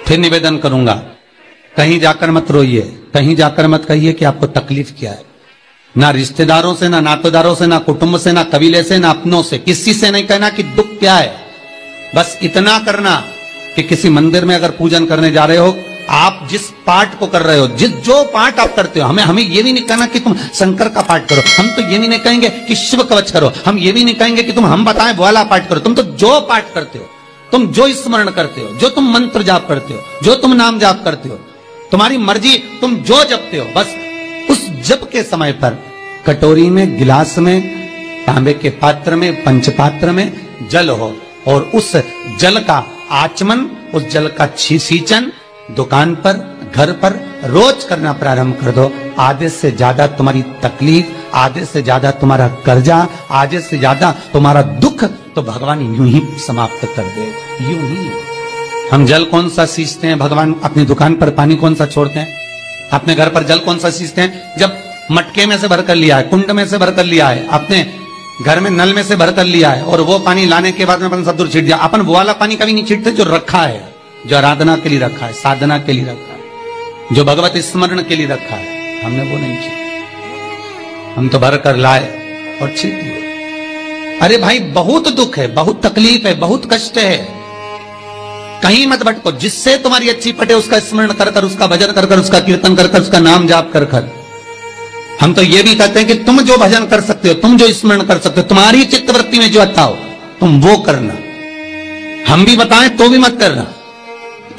फिर निवेदन करूंगा, कहीं जाकर मत रोइए, कहीं जाकर मत कहिए कि आपको तकलीफ क्या है। ना रिश्तेदारों से, ना नातेदारों से, ना कुटुंब से, ना कबीले से, ना अपनों से, किसी से नहीं कहना कि दुख क्या है। बस इतना करना कि किसी मंदिर में अगर पूजन करने जा रहे हो, आप जिस पाठ को कर रहे हो, जो पाठ आप करते हो, हमें ये भी नहीं कहना कि तुम शंकर का पाठ करो, हम तो ये भी नहीं कहेंगे कि शिव कवच करो, हम ये भी नहीं कहेंगे कि तुम हम बताएं वो वाला पाठ करो। तुम तो जो पाठ करते हो, तुम जो स्मरण करते हो, जो तुम मंत्र जाप करते हो, जो तुम नाम जाप करते हो, तुम्हारी मर्जी, तुम जो जपते हो, बस उस जप के समय पर कटोरी में, गिलास में, तांबे के पात्र में, पंचपात्र में जल हो और उस जल का आचमन, उस जल का सींचन दुकान पर, घर पर रोज करना प्रारंभ कर दो। आधे से ज्यादा तुम्हारी तकलीफ, आधे से ज्यादा तुम्हारा कर्जा, आधे से ज्यादा तुम्हारा दुख तो भगवान यूं ही समाप्त कर दे। यूं ही हम जल कौन सा सींचते हैं भगवान? अपनी दुकान पर पानी कौन सा छोड़ते हैं? अपने घर पर जल कौन सा सींचते हैं? जब मटके में से भरकर लिया है, कुंड में से भरकर लिया है, अपने घर में नल में से भरकर लिया है और वो पानी लाने के बाद में अपन सब दूर छीट दिया। अपन वो वाला पानी कभी नहीं छीटते जो रखा है, जो आराधना के लिए रखा है, साधना के लिए रखा है, जो भगवत स्मरण के लिए रखा है, हमने वो नहीं छीटा। हम तो भर कर लाए और छीट दिए। अरे भाई, बहुत दुख है, बहुत तकलीफ है, बहुत कष्ट है, कहीं मत भटको। जिससे तुम्हारी अच्छी पटे उसका स्मरण कर कर, उसका भजन कर कर, उसका कीर्तन कर कर, उसका नाम जाप कर कर। हम तो ये भी कहते हैं कि तुम जो भजन कर सकते हो, तुम जो स्मरण कर सकते हो, तुम्हारी चित्तवृत्ति में जो अच्छा हो तुम वो करना। हम भी बताएं तो भी मत करना।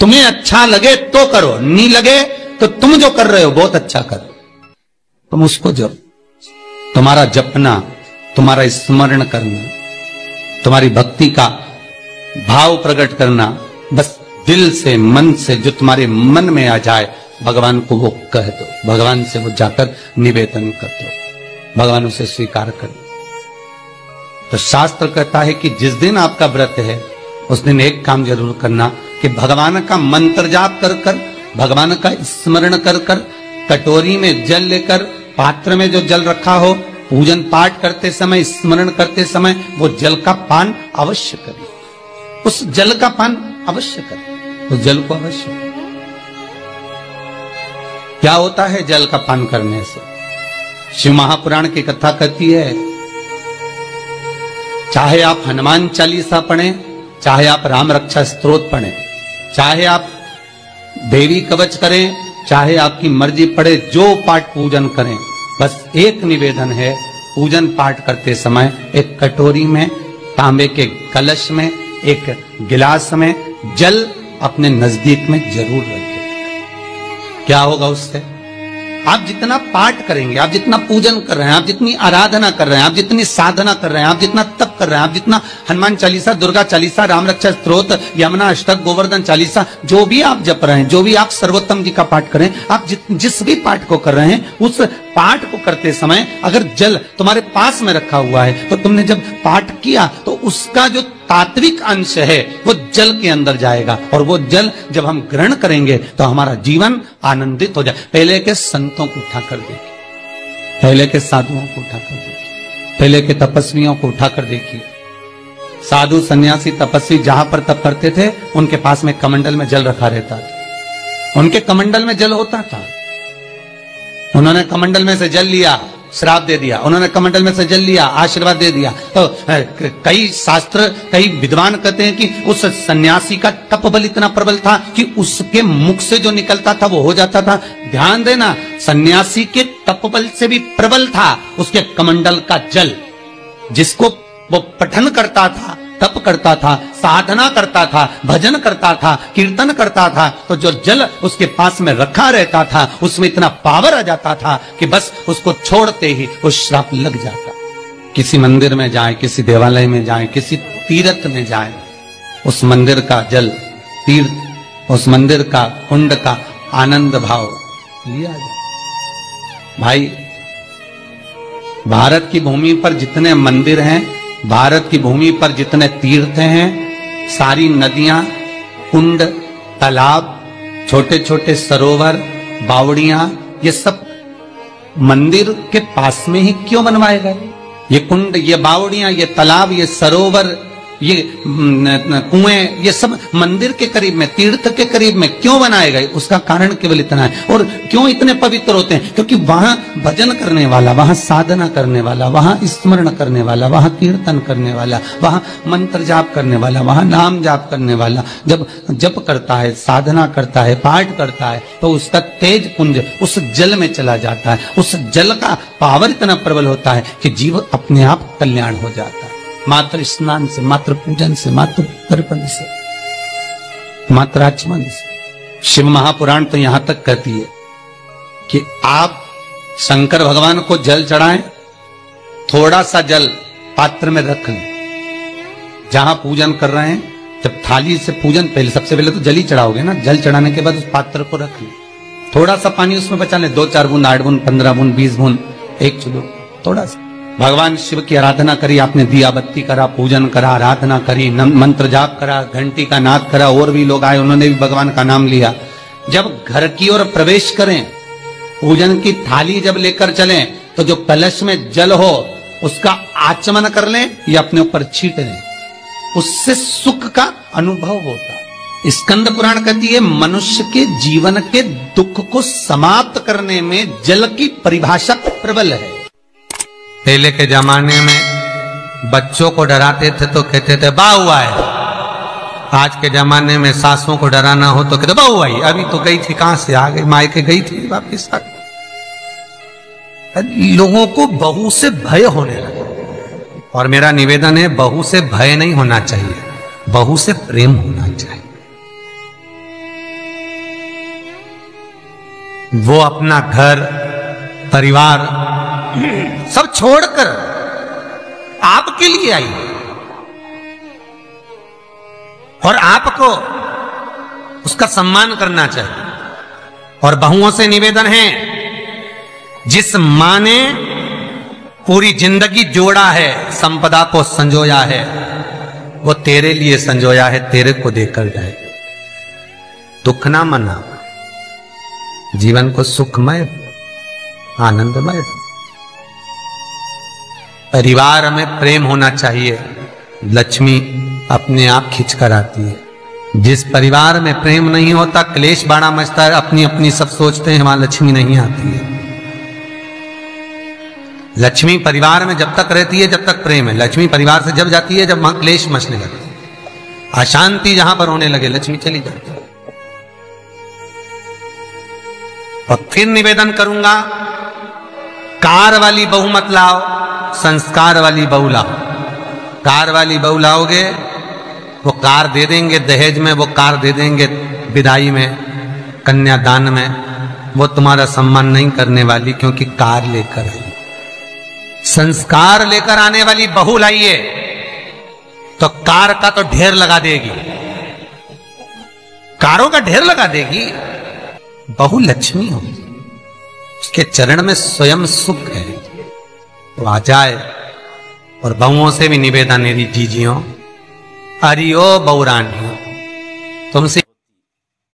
तुम्हें अच्छा लगे तो करो, नहीं लगे तो तुम जो कर रहे हो बहुत अच्छा करो, तुम उसको जप। तुम्हारा जपना, तुम्हारा स्मरण करना, तुम्हारी भक्ति का भाव प्रकट करना, बस दिल से, मन से, जो तुम्हारे मन में आ जाए भगवान को वो कह दो, भगवान से वो जाकर निवेदन कर दो, भगवान उसे स्वीकार कर दो। तो शास्त्र कहता है कि जिस दिन आपका व्रत है उस दिन एक काम जरूर करना कि भगवान का मंत्र जाप कर कर, भगवान का स्मरण कर कर, कटोरी में जल लेकर, पात्र में जो जल रखा हो, पूजन पाठ करते समय, स्मरण करते समय वो जल का पान अवश्य करें। उस जल का पान अवश्य करें, उस जल को अवश्य। क्या होता है जल का पान करने से? शिव महापुराण की कथा कहती है, चाहे आप हनुमान चालीसा पढ़ें, चाहे आप राम रक्षा स्तोत्र पढ़ें, चाहे आप देवी कवच करें, चाहे आपकी मर्जी पड़े, जो पाठ पूजन करें, बस एक निवेदन है, पूजन पाठ करते समय एक कटोरी में, तांबे के कलश में, एक गिलास में जल अपने नजदीक में जरूर रखें। क्या होगा उससे? आप जितना पाठ करेंगे, आप जितना पूजन कर रहे हैं, आप जितनी आराधना कर रहे हैं, आप जितनी साधना कर रहे हैं, आप जितना तप कर रहे हैं, आप जितना हनुमान चालीसा, दुर्गा चालीसा, राम रक्षा स्तोत्र, यमुना अष्टक, गोवर्धन चालीसा, जो भी आप जप रहे हैं, जो भी आप सर्वोत्तम जी का पाठ करें, आप जिस भी पाठ को कर रहे हैं, उस पाठ को करते समय अगर जल तुम्हारे पास में रखा हुआ है तो तुमने जब पाठ किया तो उसका जो तात्विक अंश है वो जल के अंदर जाएगा और वो जल जब हम ग्रहण करेंगे तो हमारा जीवन आनंदित हो जाए। पहले के संतों को उठाकर देखिए, पहले के साधुओं को उठाकर देखिए, पहले के तपस्वियों को उठाकर देखिए। साधु सन्यासी तपस्वी जहां पर तप करते थे उनके पास में कमंडल में जल रखा रहता था, उनके कमंडल में जल होता था। उन्होंने कमंडल में से जल लिया, श्राप दे दिया, उन्होंने कमंडल में से जल लिया, आशीर्वाद दे दिया। तो कई शास्त्र, कई विद्वान कहते हैं कि उस सन्यासी का तप बल इतना प्रबल था कि उसके मुख से जो निकलता था वो हो जाता था। ध्यान देना, सन्यासी के तप बल से भी प्रबल था उसके कमंडल का जल, जिसको वो पठन करता था, तप करता था, साधना करता था, भजन करता था, कीर्तन करता था, तो जो जल उसके पास में रखा रहता था उसमें इतना पावर आ जाता था कि बस उसको छोड़ते ही वो श्राप लग जाता। किसी मंदिर में जाए, किसी देवालय में जाए, किसी तीर्थ में जाए, उस मंदिर का जल, तीर्थ, उस मंदिर का कुंड का आनंद भाव लिया जाए। भाई, भारत की भूमि पर जितने मंदिर हैं, भारत की भूमि पर जितने तीर्थ हैं, सारी नदियां, कुंड, तालाब, छोटे छोटे सरोवर, बावड़ियां, ये सब मंदिर के पास में ही क्यों बनवाए गए? ये कुंड, ये बावड़ियां, ये तालाब, ये सरोवर, ये कुएं, ये सब मंदिर के करीब में, तीर्थ के करीब में क्यों बनाए गए? उसका कारण केवल इतना है। और क्यों इतने पवित्र होते हैं? क्योंकि वहां भजन करने वाला, वहां साधना करने वाला, वहां स्मरण करने वाला, वहां कीर्तन करने वाला, वहां मंत्र जाप करने वाला, वहां नाम जाप करने वाला जब जप करता है, साधना करता है, पाठ करता है, तो उसका तेज पुंज उस जल में चला जाता है। उस जल का पावर इतना प्रबल होता है कि जीव अपने आप कल्याण हो जाता है। मात्र स्नान से, मात्र पूजन से, मात्र तर्पण से, मात्र आचमन से। शिव महापुराण तो यहां तक कहती है कि आप शंकर भगवान को जल चढ़ाएं, थोड़ा सा जल पात्र में रख लें। जहां पूजन कर रहे हैं, जब थाली से पूजन, पहले सबसे पहले तो जल ही चढ़ाओगे ना, जल चढ़ाने के बाद उस पात्र को रख लें। थोड़ा सा पानी उसमें बचा लें, 2-4 बूंद, 8 बूंद, 15 बूंद, 20 बूंद, 1 चुल्लू, थोड़ा सा। भगवान शिव की आराधना करी आपने, दिया बत्ती करा, पूजन करा, आराधना करी, मंत्र जाप करा, घंटी का नाद करा, और भी लोग आए, उन्होंने भी भगवान का नाम लिया। जब घर की ओर प्रवेश करें, पूजन की थाली जब लेकर चलें, तो जो कलश में जल हो उसका आचमन कर लें या अपने ऊपर छीट लें, उससे सुख का अनुभव होता। स्कंद पुराण कहती है मनुष्य के जीवन के दुख को समाप्त करने में जल की परिभाषा प्रबल है। पहले के जमाने में बच्चों को डराते थे तो कहते थे बा हुआ है। आज के जमाने में सासों को डराना हो तो कहते बहू आई, अभी तो गई थी, कहां से आ गई, मायके गई थी, वापिस आ गई। लोगों को बहू से भय होने लगा। और मेरा निवेदन है, बहू से भय नहीं होना चाहिए, बहू से प्रेम होना चाहिए। वो अपना घर परिवार सब छोड़कर आपके लिए आई और आपको उसका सम्मान करना चाहिए। और बहुओं से निवेदन है, जिस मां ने पूरी जिंदगी जोड़ा है, संपदा को संजोया है, वो तेरे लिए संजोया है, तेरे को देकर जाए। दुख ना मना, जीवन को सुखमय आनंदमय। परिवार में प्रेम होना चाहिए, लक्ष्मी अपने आप खिंच कर आती है। जिस परिवार में प्रेम नहीं होता, क्लेश बाड़ा मचता है, अपनी अपनी सब सोचते हैं, वहां लक्ष्मी नहीं आती है। लक्ष्मी परिवार में जब तक रहती है जब तक प्रेम है, लक्ष्मी परिवार से जब जाती है जब वहां क्लेश मचने लगता है, अशांति जहां पर होने लगे, लक्ष्मी चली जाती है। और फिर निवेदन करूंगा, कार वाली बहू मत लाओ, संस्कार वाली बहू लाओ। कार वाली बहू लाओगे, वो कार दे देंगे दहेज में, वो कार दे देंगे विदाई में, कन्यादान में, वो तुम्हारा सम्मान नहीं करने वाली, क्योंकि कार लेकर आई। संस्कार लेकर आने वाली बहू लाइए तो कार का तो ढेर लगा देगी, कारों का ढेर लगा देगी। बहू लक्ष्मी होगी, उसके चरण में स्वयं सुख है, तो आ जाए। और बहुओं से भी निवेदन है, जीजियों, अरियो बहुरानियों, तुमसे